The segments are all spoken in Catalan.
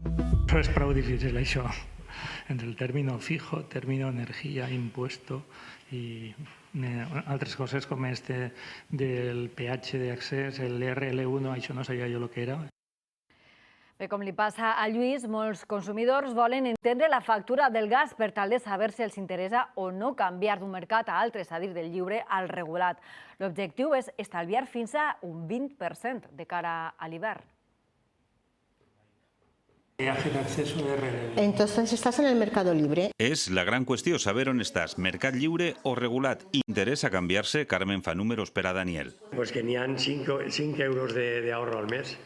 Però és prou difícil això, entre el término fijo, término energia, impuesto i altres coses com este del peatge d'accés, el RL1, això no sabia jo el que era. Bé, com li passa a Lluís, molts consumidors volen entendre la factura del gas per tal de saber si els interessa o no canviar d'un mercat a altre, és a dir, del lliure al regulat. L'objectiu és estalviar fins a un 20% de cara a l'hivern. Hacer acceso RL. Entonces estás en el mercado libre. És la gran qüestió, saber on estàs, mercat lliure o regulat. Interessa canviar-se? Carmen fa números per a Daniel. Pues que n'hi ha 5 euros d'ahorro al mes.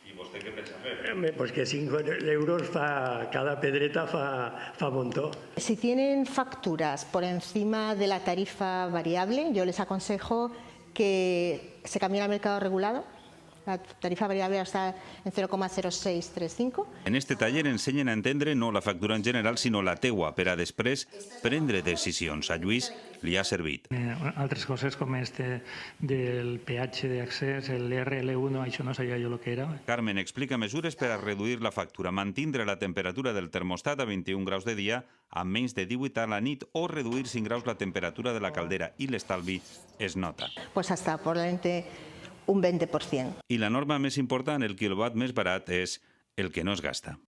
I vostè què pensa fer? Pues que 5 euros cada pedreta fa montó. Si tienen facturas por encima de la tarifa variable, yo les aconsejo que se cambien al mercado regulado. La tarifa variable està en 0,0635. En este taller ensenyen a entendre no la factura en general, sinó la teua, per a després prendre decisions. A Lluís li ha servit. Altres coses com este del peatge d'accés, el RL1, això no sabia jo el que era. Carmen explica mesures per a reduir la factura, mantindre la temperatura del termostat a 21 graus de dia a menys de 18 a la nit o reduir 5 graus la temperatura de la caldera i l'estalvi es nota. Pues hasta probablemente un 20%. I la norma més important, el quilowatt més barat, és el que no es gasta.